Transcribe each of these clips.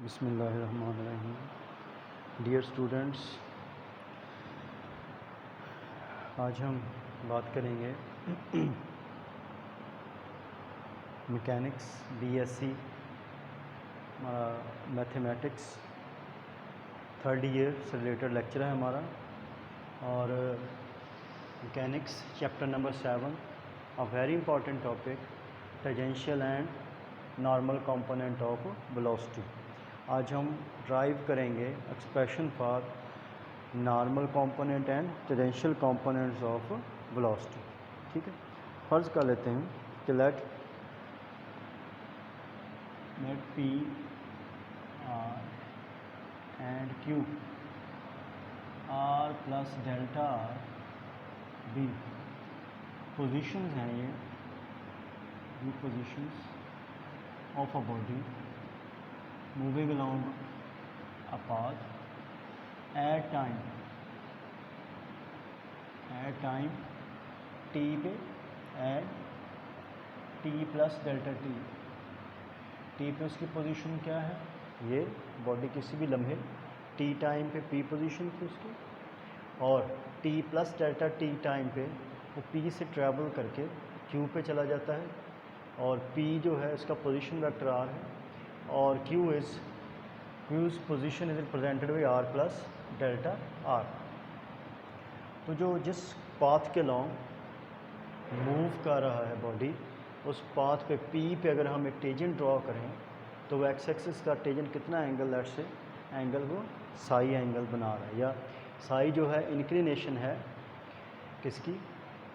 बिस्मिल्लाहिर्रहमानिर्रहीम। Dear students, आज हम बात करेंगे mechanics BSc mathematics third year से रिलेटेड लेक्चर है हमारा। और mechanics chapter number 7, a very important topic, tangential and normal component of velocity. आज हम ड्राइव करेंगे expression for normal component and tangential components of velocity. ठीक है, फर्ज कर लेते हैं कि let P R and Q R plus delta R be positions हैं, ये positions of a body moving along a path at time t पे at t plus delta t पे उसकी पोजीशन क्या है, ये बॉडी किसी भी लम्हे t टाइम पे p पोजीशन थी उसकी, और t plus delta t time पे वो p से ट्रैवल करके q पे चला जाता है, और p जो है उसका पोजीशन वेक्टर r है, और Q's position is represented by r plus delta r। तो जो जिस पाथ के लॉन्ग मूव कर रहा है बॉडी, उस पाथ पे P पे अगर हम एक टेंजेंट ड्रॉ करें तो वो एक्स एक्सिस का टेंजेंट कितना एंगल, लेट से एंगल वो साई एंगल बना रहा है, या साई जो है इंक्लिनेशन है किसकी,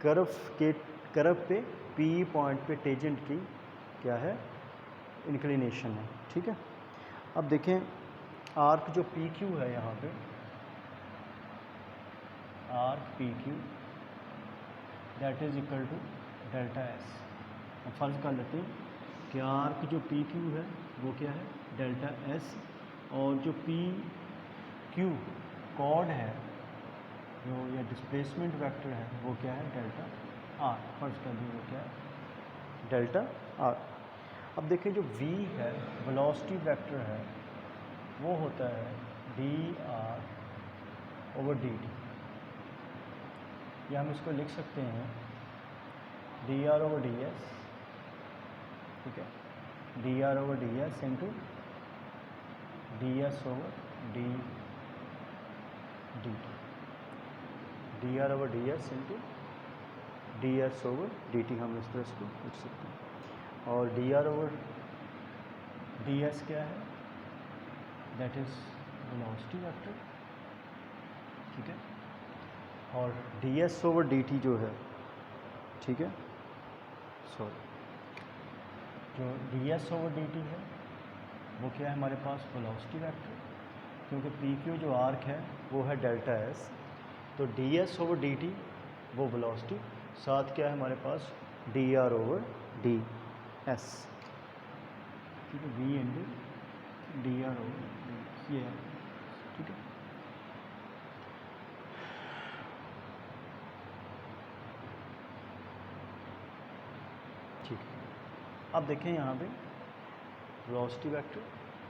कर्व पे P पॉइंट पे टेंजेंट की क्या है, इंक्लिनेशन है। ठीक है, अब देखें आर्क जो पी क्यू है, यहाँ पे arc P Q that is equal to delta S. अब फर्ज कर लेते हैं कि आर्क जो पी क्यू है वो क्या है, डेल्टा एस, और जो पी क्यू कॉर्ड है जो या डिस्प्लेसमेंट वेक्टर है वो क्या है, डेल्टा आर। फर्ज कर दिए वो क्या है, डेल्टा आर। अब देखिए जो v है वेलोसिटी वेक्टर है वो होता है D R over D T, या हम इसको लिख सकते हैं D R over D S. ठीक है, D R over D s into d S over D T, D R over D s into d S over D T, हम इस तरह इसको लिख सकते हैं। और D R over D s क्या है, दैट इज वेलोसिटी वेक्टर। ठीक है, और D S over D T जो है, ठीक है, सॉरी, जो D S over D T है वो क्या है हमारे पास, वेलोसिटी वेक्टर, क्योंकि पी क्यू जो आर्क है वो है डेल्टा एस, तो D S over D T वो वेलोसिटी, साथ क्या है हमारे पास D R over D S. ठीक है, V into D R over ये है। ठीक है, ठीक है, अब देखें यहाँ पे वेलोसिटी वेक्टर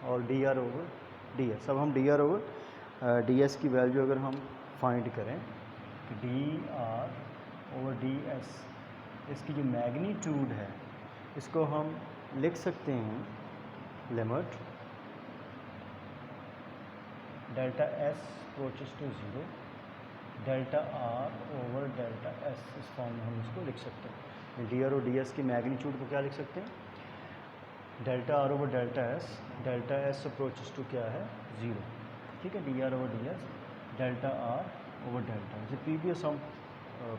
और D R over D S. अब हम D R over D S की वैल्यू अगर हम फाइंड करें कि D R over D S, इसकी जो मैग्नीट्यूड है इसको हम लिख सकते हैं limit delta S approaches to zero delta R over delta S, इस फॉर्म में हम इसको लिख सकते हैं। डी आर और डी एस की मैग्नीट्यूड को क्या लिख सकते हैं, delta R over delta S approaches to क्या है, ज़ीरो। ठीक है, D R over D S delta R over delta, जैसे प्रीवियस हम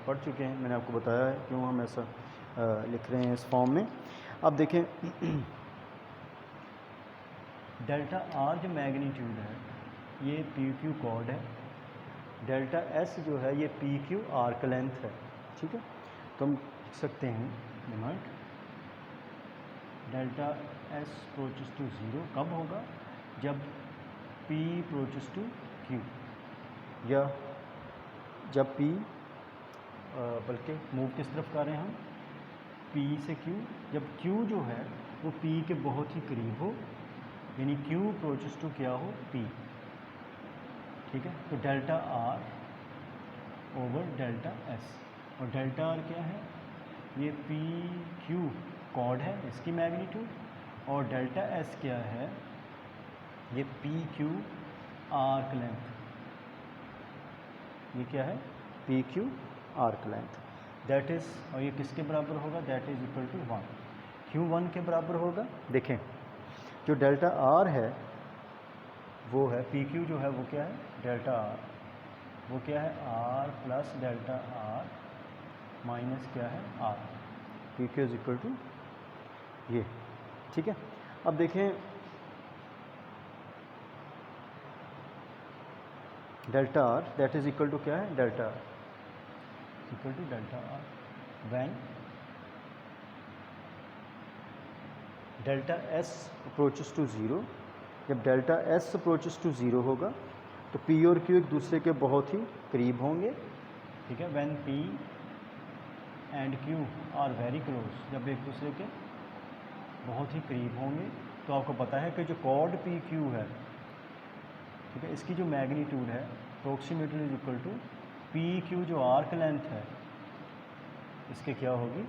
पढ़ चुके हैं, मैंने आपको बताया है क्यों हम ऐसा लिख रहे हैं इस फॉर्म में। अब देखें डेल्टा आर जो मैग्नीट्यूड है ये पी क्यू कॉर्ड है, डेल्टा एस जो है ये पी क्यू आर्क लेंथ है। ठीक है, तो हम लिख सकते हैं limit delta S approaches to zero कब होगा, जब पी अप्रोचेस टू क्यू, या जब पी बल्कि मूव किस तरफ कर रहे हैं हम, P से Q, जब Q जो है वो P के बहुत ही करीब हो, यानी Q अप्रोचेस टू क्या हो P, ठीक है। तो delta R over delta S, और डेल्टा R क्या है, ये PQ कॉर्ड है, इसकी मैग्नीट्यूड, और डेल्टा S क्या है, ये PQ आर्क लेंथ, ये क्या है PQ arc length, that is, और ये किसके बराबर होगा, that is equal to 1, Q1 के बराबर होगा। देखें जो डेल्टा R है वो है PQ, जो है वो क्या है डेल्टा R, वो क्या है R plus delta R minus क्या है R, PQ is equal to ये, ठीक है। अब देखें delta R that is equal to क्या है, delta R equal to delta R when delta S approaches to zero. जब delta S approaches to zero होगा तो P और Q एक दूसरे के बहुत ही करीब होंगे, ठीक है। When P and Q are very close, जब एक दूसरे के बहुत ही करीब होंगे, तो आपको पता है कि जो कॉर्ड PQ है, ठीक है, इसकी जो मैग्नीट्यूड है approximately is equal to PQ जो आर्क लेंथ है इसके क्या होगी,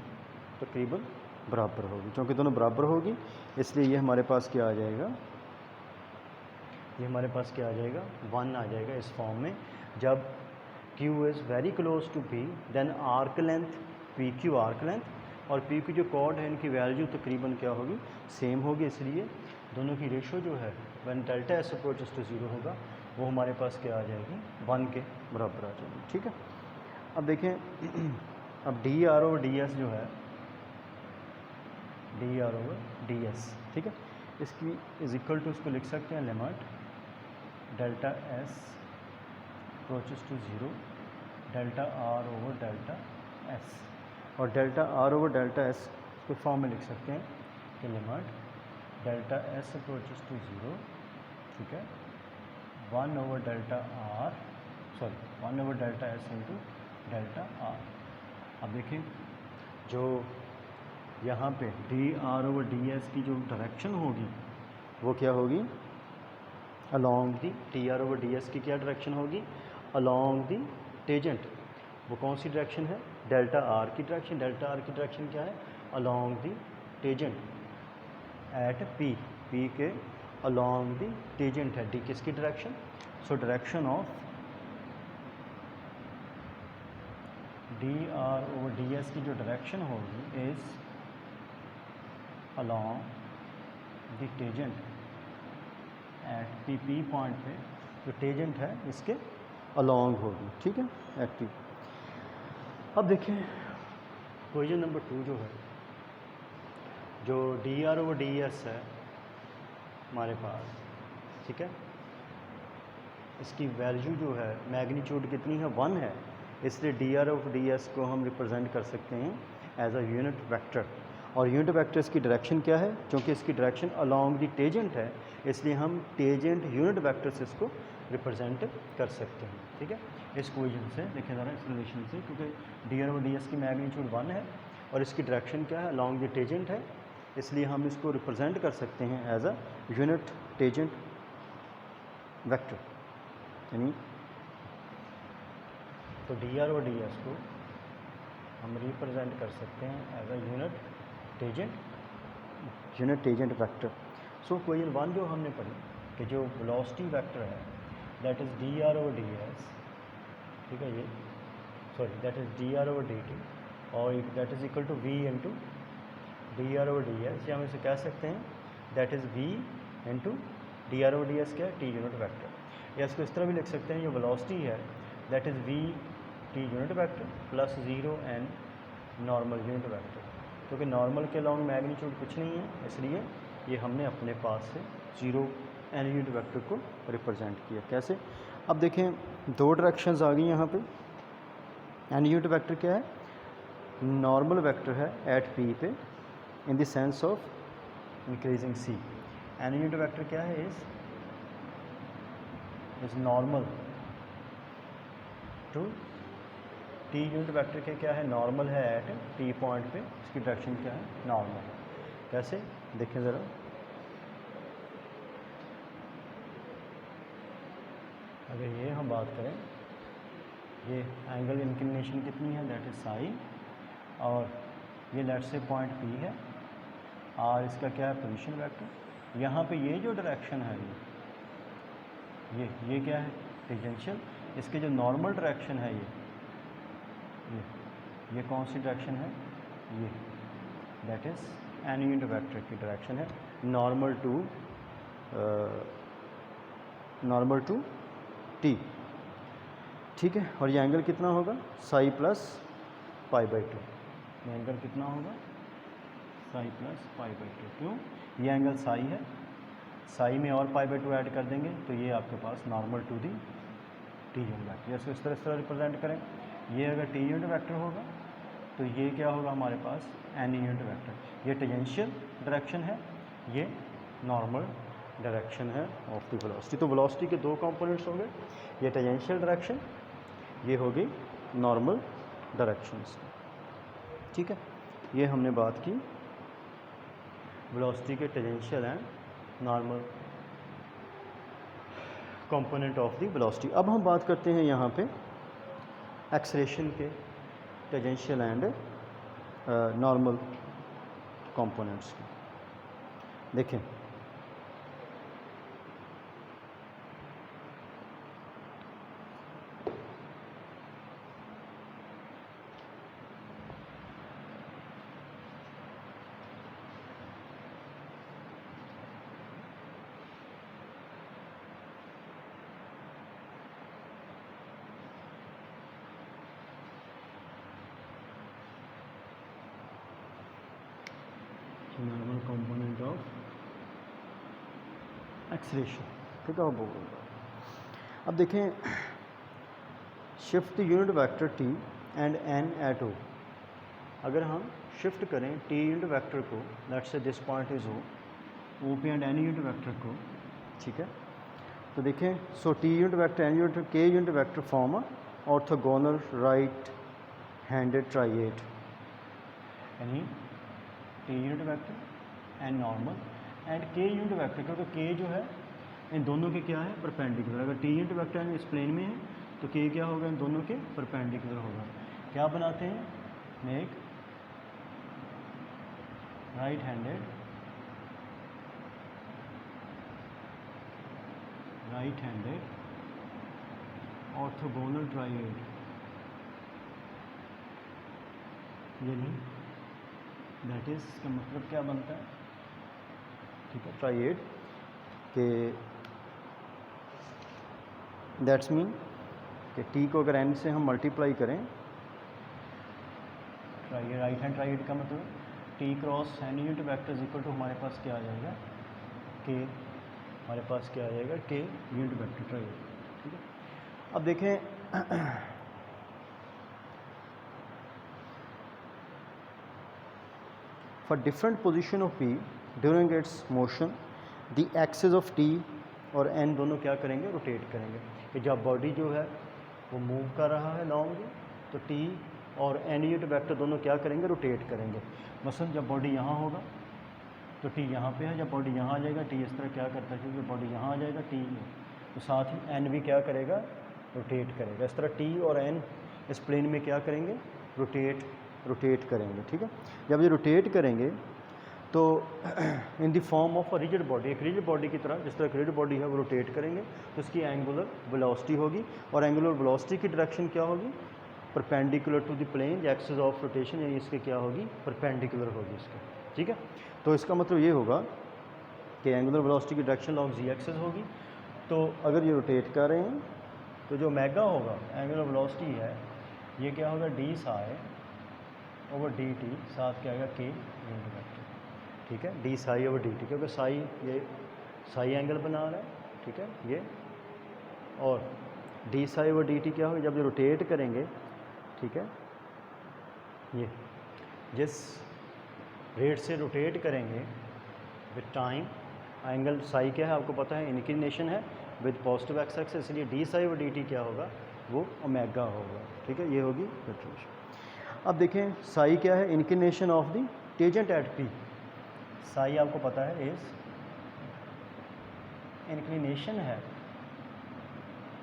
तकरीबन बराबर होगी। क्योंकि दोनों बराबर होगी इसलिए ये हमारे पास क्या आ जाएगा, ये हमारे पास क्या आ जाएगा 1 आ जाएगा इस फॉर्म में। जब Q is very close to P then arc length PQ arc length, और PQ जो कॉर्ड है इनकी वैल्यू तकरीबन क्या होगी, सेम होगी, इसलिए दोनों की रेशो जो है when delta S approaches to zero होगा वो हमारे पास क्या आ जाएगी 1 के बराबर आ जाएगी, ठीक है। अब देखें अब DR ओवर DS जो है DR ओवर DS, ठीक है, इसकी इज इक्वल टू, इसको लिख सकते हैं limit delta S approaches to zero delta R over delta S, और delta R over delta S को फॉर्म में लिख सकते हैं कि limit delta S approaches to zero, ठीक है, 1 over delta R, sorry 1 over delta S into delta R। अब देखिए जो यहाँ पे DR ओवर DS की जो डायरेक्शन होगी वो क्या होगी, along the DR over DS की क्या डायरेक्शन होगी, अलॉन्ग दी टेजेंट। वो कौन सी डायरेक्शन है, डेल्टा R की डायरेक्शन। डेल्टा R की डायरेक्शन क्या है, along the tangent at P के अलॉन्ग दी टेजेंट है D किसकी direction. So direction of DR over DS की जो डायरेक्शन होगी is along the tangent at P point पे जो टेजेंट है इसके अलॉन्ग होगी, ठीक है, एट P। अब देखें क्वेश्चन नंबर 2 जो है, जो DR ओवर DS है हमारे पास, ठीक है, इसकी वैल्यू जो है मैग्नीट्यूड कितनी है 1 है, इसलिए DR ओवर DS को हम रिप्रेजेंट कर सकते हैं एज अ यूनिट वेक्टर। और यूनिट वेक्टर्स की डायरेक्शन क्या है, क्योंकि इसकी डायरेक्शन अलॉन्ग दी टेजेंट है इसलिए हम टेजेंट यूनिट वेक्टर से इसको रिप्रेजेंट कर सकते हैं, ठीक है। इस क्वेश्चन से देखें ज़रा, इस रिलेशन से, क्योंकि DR ओवर DS की मैग्नीट्यूड 1 है और इसकी डायरेक्शन क्या है, अलॉन्ग दी टेजेंट है, इसलिए हम इसको रिप्रेजेंट कर सकते हैं as a unit tangent vector, यानी तो DR ओवर DS को हम रिप्रेजेंट कर सकते हैं as a unit tangent vector. So question 1 जो हमने पढ़ी कि जो वेलोसिटी वेक्टर है that is DR over DS, ठीक है, ये sorry that is DR over DT, और that is equal to V into DR over DS, या हम इसे कह सकते हैं that is V into DR over DS क्या है, T यूनिट वेक्टर। या इसको इस तरह भी लिख सकते हैं, ये वेलोसिटी है that is V T unit vector plus 0 N normal unit vector, क्योंकि नॉर्मल के अलॉन्ग मैग्नीट्यूड कुछ नहीं है इसलिए ये हमने अपने पास से 0 N यूनिट वेक्टर को रिप्रेजेंट किया। कैसे, अब देखें दो डायरेक्शंस आ गई यहाँ पे। N यूनिट वेक्टर क्या है, नॉर्मल वेक्टर है एट P पे in the sense of increasing C। N unit vector क्या है, is normal to T unit vector के क्या है, नॉर्मल है एट T पॉइंट पे, इसकी डायरेक्शन क्या है, नॉर्मल है। कैसे देखें ज़रा, अगर ये हम बात करें, ये एंगल इंक्लिनेशन कितनी है, दैट इज साई, और ये लेट से पॉइंट P है, और इसका क्या है, पोजीशन वेक्टर। यहाँ पे ये जो डायरेक्शन है ये क्या है, टेंजेंशियल। इसके जो नॉर्मल डायरेक्शन है ये कौन सी डायरेक्शन है, ये that is an unit vector की डायरेक्शन है, नॉर्मल टू T, ठीक है। और ये एंगल कितना होगा, साई प्लस π/2। ये एंगल कितना होगा, साई प्लस π/2। क्यों, ये एंगल साई है, साई में और π/2 ऐड कर देंगे तो ये आपके पास normal to the T unit vector. जैसे इस तरह रिप्रेजेंट करें, ये अगर टी यूनिट वेक्टर होगा तो ये क्या होगा हमारे पास, एन यूनिट वेक्टर। ये टेंजेंशियल डायरेक्शन है, ये नॉर्मल डायरेक्शन है ऑफ द वेलोसिटी। तो वेलोसिटी के दो कंपोनेंट्स होंगे, ये टेंजेंशियल डायरेक्शन, ये होगी नॉर्मल डायरेक्शंस, ठीक है। ये हमने बात की वेलोसिटी के tangential and normal component of the velocity. अब हम बात करते हैं यहाँ पे एक्सेलरेशन के टेंजेंशियल एंड नॉर्मल कंपोनेंट्स की। देखें, नॉर्मल कंपोनेंट ऑफ एक्सेलरेशन, ठीक है। अब देखें, shift unit vector T and N at O. अगर हम शिफ्ट करें टी यूनिट वेक्टर को, let's say this point is O P and N unit vector को, ठीक है। तो देखें, so T unit vector N unit K unit vector form orthogonal right handed triad, यानी T unit vector and normal and K unit vector, क्योंकि K जो है इन दोनों के क्या है, परपेंडिकुलर। अगर टी यूनिट वेक्टर इस प्लेन में है तो के क्या होगा, इन दोनों के परपेंडिकुलर होगा। क्या बनाते हैं, make right handed orthogonal triad, यानी दैट इज, इसका मतलब क्या बनता है, ठीक है, ट्राइएड के दैट्स मीन कि टी को अगर एन से हम मल्टीप्लाई करें, ट्राइएड राइट हैंड ट्राइएड का मतलब T cross N unit vector is equal to हमारे पास क्या आ जाएगा, के, हमारे पास क्या आ जाएगा, के यूनिट वेक्टर ट्राइएड, ठीक है। अब देखें, for different position of P during its motion, the axis of T और N दोनों क्या करेंगे, रोटेट करेंगे। कि जब बॉडी जो है वो मूव कर रहा है लॉन्ग, तो T और N यूनिट वेक्टर दोनों क्या करेंगे, रोटेट करेंगे। मसलन जब बॉडी यहाँ होगा तो T यहाँ पे है, जब बॉडी यहाँ आ जाएगा T इस तरह क्या करता है, क्योंकि बॉडी यहाँ आ जाएगा T, तो साथ ही N भी क्या करेगा, रोटेट करेगा। इस तरह T और N इस प्लेन में क्या करेंगे, रोटेट करेंगे, ठीक है। जब ये रोटेट करेंगे तो in the form of a rigid body, एक रिजिड बॉडी की तरह, जिस तरह एक रिजिड बॉडी है वो रोटेट करेंगे, तो इसकी एंगुलर वेलोसिटी होगी, और एंगुलर वेलोसिटी की डायरेक्शन क्या होगी, perpendicular to the plane axis of rotation, यानी इसके क्या होगी, परपेंडिकुलर होगी इसके, ठीक है। तो इसका मतलब ये होगा कि एंगुलर वेलोसिटी की डायरेक्शन लॉन्ग जी एक्सिस होगी। तो अगर ये रोटेट कर रहे हैं तो जो मेगा होगा एंगुलर वेलोसिटी है, ये क्या होगा, D psi over D T, साथ क्या आएगा, के यूनिट वेक्टर, ठीक है, d psi over D T, क्योंकि साई ये साई एंगल बना रहा है, ठीक है, ये, और d psi over D t क्या होगा, जब ये रोटेट करेंगे, ठीक है, ये जिस रेट से रोटेट करेंगे विद टाइम, एंगल साई क्या है आपको पता है, इंक्लिनेशन है विद पॉजिटिव एक्स एक्सिस, इसलिए D psi over D t क्या होगा, वो ओमेगा होगा, ठीक है, ये होगी रोटेशन। अब देखें, साई क्या है, inclination of the tangent at P. Sai आपको पता है इज इंक्लिनेशन है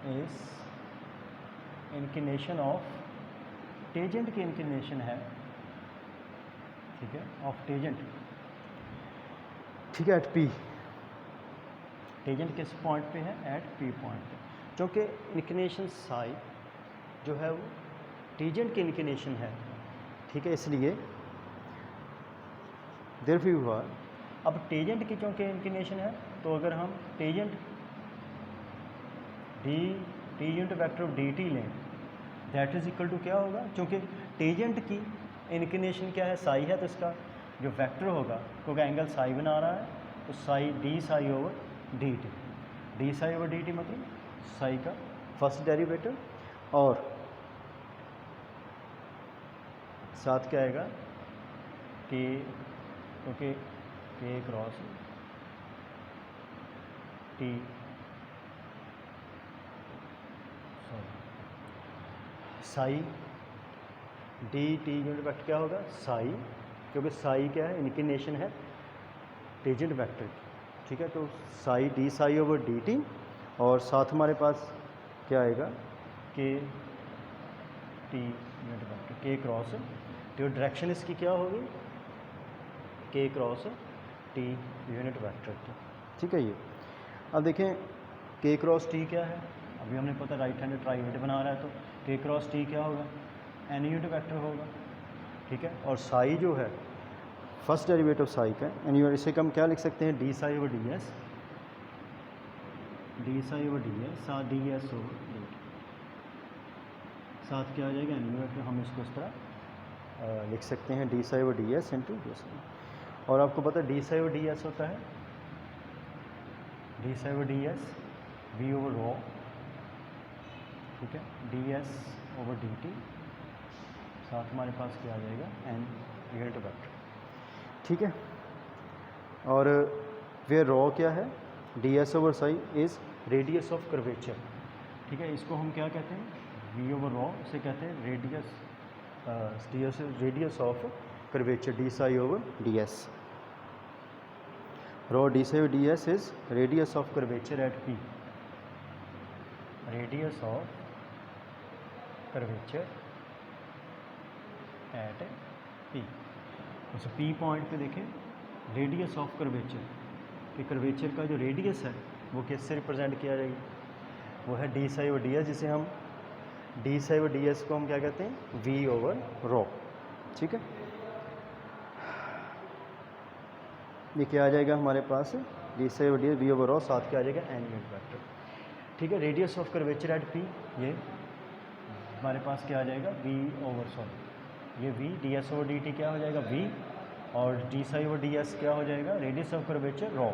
इज इंक्लिनेशन ऑफ टेजेंट की इंक्लिनेशन है, ठीक है, ऑफ टेजेंट, ठीक है, एट पी। टेजेंट किस पॉइंट पे है? एट पी पॉइंट पे, क्योंकि इंक्लिनेशन साई जो है वो टेजेंट की इंक्लिनेशन है, ठीक है, इसलिए देयरफॉर हुआ। अब टेजेंट की क्योंकि इंक्लिनेशन है, तो अगर हम tangent T unit vector of D T लें, दैट इज इक्वल टू क्या होगा, क्योंकि टेजेंट की इंक्लिनेशन क्या है? साई है, तो इसका जो वेक्टर होगा, क्योंकि एंगल साई बना रहा है, तो Sai D psi over D T, D psi over D T मतलब साई का फर्स्ट डेरिवेटिव, और साथ क्या आएगा कि क्योंकि के cross T, Sai D T unit vector क्या होगा? साई, क्योंकि साई क्या है? इंक्लिनेशन है टेजेंट वेक्टर की, ठीक है, तो Sai D psi over D T, और साथ हमारे पास क्या आएगा के टी यूनिट वेक्टर के क्रॉस, तो डायरेक्शन इसकी क्या होगी? के क्रॉस टी यूनिट वेक्टर की, ठीक है। ये अब देखें के क्रॉस टी क्या है, अभी हमने पता राइट हैंड ट्राइहेड बना रहा है, तो के क्रॉस टी क्या होगा? एन यूनिट वेक्टर होगा, ठीक है, और साई जो है फर्स्ट डेरिवेटिव साई का एन यूनिट, इसे हम क्या लिख सकते हैं? D psi over D S, D psi over D S, साथ D S over D T, साथ क्या आ जाएगा? एन यूनिट वेक्टर, हम इसको इस तरह लिख सकते हैं D psi over D s into d s. और आपको पता है d psi over D s होता है d psi over D s v over rho, ठीक है, d S over D T, साथ हमारे पास क्या आ जाएगा? एन यूनिट वेक्टर, ठीक है। और वे रो क्या है? D S over Sai is radius of curvature, ठीक है, इसको हम क्या कहते हैं? वी ओवर रो से कहते हैं radius of curvature, D psi over D S. Rho D psi over D S is radius of curvature at P, radius of curvature at P. अच्छा, पी पॉइंट पे देखें रेडियस ऑफ कर्वेचर, कि curvature का जो radius है वो किससे represent किया जाएगा? वो है d psi over D S, जिसे हम D psi over D S को हम क्या कहते हैं? वी ओवर रो, ठीक है। ये क्या आ जाएगा हमारे पास? D psi over D s v over rho, साथ क्या आ जाएगा? एन यूनिट वेक्टर, ठीक है। Radius of curvature at P, ये हमारे पास क्या आ जाएगा? वी ओवर सॉरी ये v d S over D t क्या हो जाएगा? वी, और d psi over D s क्या हो जाएगा? रेडियस ऑफ कर्वेचर रो,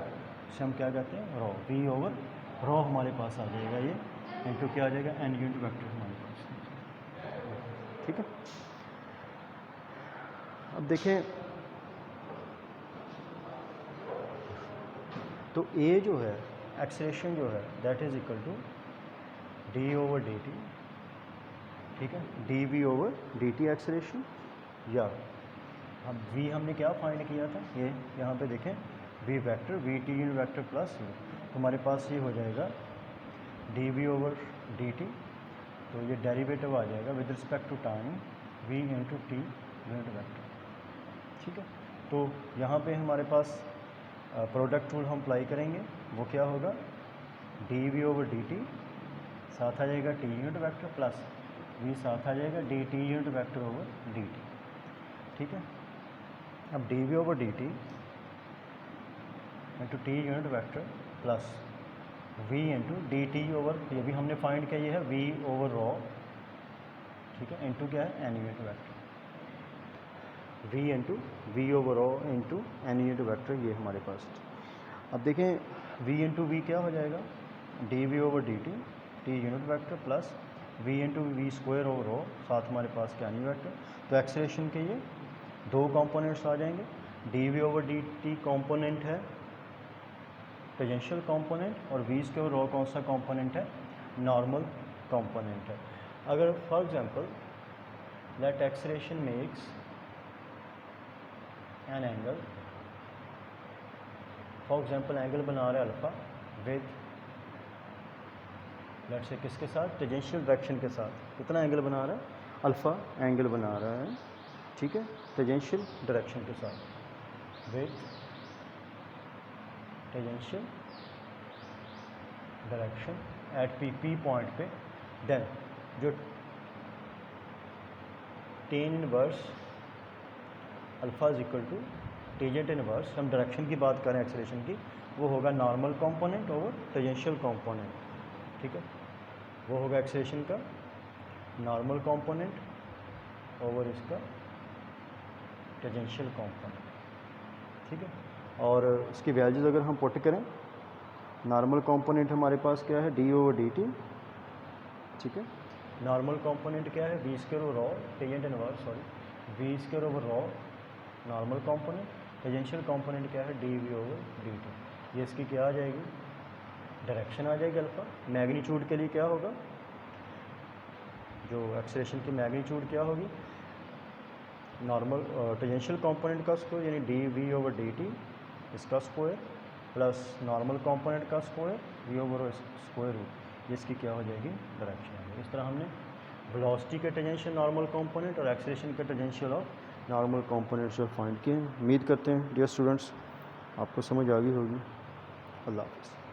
इसे हम क्या कहते हैं? रो, वी ओवर रो हमारे पास आ जाएगा ये, इनटू क्या आ जाएगा? एन यूनिट वेक्टर हमारे पास, ठीक है। अब देखें तो ए जो है एक्सेलरेशन जो है that is equal to D over D T, ठीक है, D we over D T acceleration, या अब वी हमने क्या फाइंड किया था? ये यहाँ पे देखें V vector V T unit vector plus U, तो हमारे पास ये हो जाएगा D we over D T, तो ये डेरिवेटिव आ जाएगा with respect to time V into T unit vector, ठीक है। तो यहाँ पे हमारे पास प्रोडक्ट रूल हम अप्लाई करेंगे, वो क्या होगा? D we over D T, साथ आ जाएगा T unit vector plus V, साथ आ जाएगा D T unit vector over D T, ठीक है। अब D we over D T into T unit vector plus we into D T over, ये भी हमने फाइंड किया, ये है वी ओवर रो, ठीक है, इंटू क्या है? N unit vector, V into V over rho into N unit vector, ये हमारे पास। अब देखें वी इंटू वी क्या हो जाएगा? D we over D t, t unit vector plus we into v square over rho, साथ हमारे पास क्या? N vector. तो एक्सेलरेशन के ये दो कंपोनेंट्स आ जाएंगे, D we over D T component है टेंजेंशियल कंपोनेंट, और वी स्क्वायर रो कौन सा कंपोनेंट है? नॉर्मल कंपोनेंट है। अगर for example that acceleration makes an angle, for example angle बना रहे अल्फ़ा विथ लेट्स से किसके साथ, टेंजेंशियल डायरेक्शन के साथ कितना एंगल बना रहा है, अल्फ़ा एंगल बना रहा है, ठीक है, टेंजेंशियल डायरेक्शन के साथ with tangential direction at P point पे। देन जो tan inverse alpha is equal to tangent inverse, हम डायरेक्शन की बात करें एक्सेलरेशन की, वो होगा normal component over tangential component, ठीक है, वो होगा एक्सेलरेशन का नॉर्मल कंपोनेंट ओवर इसका टेंजेंशियल कंपोनेंट, ठीक है। और इसकी वैल्यूज़ अगर हम पुट करें, नॉर्मल कंपोनेंट हमारे पास क्या है, डी ओवर डी टी, ठीक है, नॉर्मल कंपोनेंट क्या है, V square over rho tangent inverse, sorry, V square over rho normal component, tangential component क्या है, D we over D T, ये इसकी क्या आ जाएगी, डायरेक्शन आ जाएगी अल्फा। मैग्नीट्यूड के लिए क्या होगा, जो एक्सेलरेशन की मैग्नीट्यूड क्या होगी, नॉर्मल टेंजेंशियल कंपोनेंट का स्क्वायर यानी D we over D T इसका स्क्वायर प्लस नॉर्मल कंपोनेंट का square V over square root, जिसकी क्या हो जाएगी, डायरेक्शन। इस तरह हमने वेलोसिटी के टेंजेंशियल नॉर्मल कंपोनेंट और एक्सेलरेशन के टेंजेंशियल ऑफ नॉर्मल कंपोनेंट से फाइंड किए। उम्मीद करते हैं डियर स्टूडेंट्स आपको समझ आ गई होगी। अल्लाह हाफ़िज़।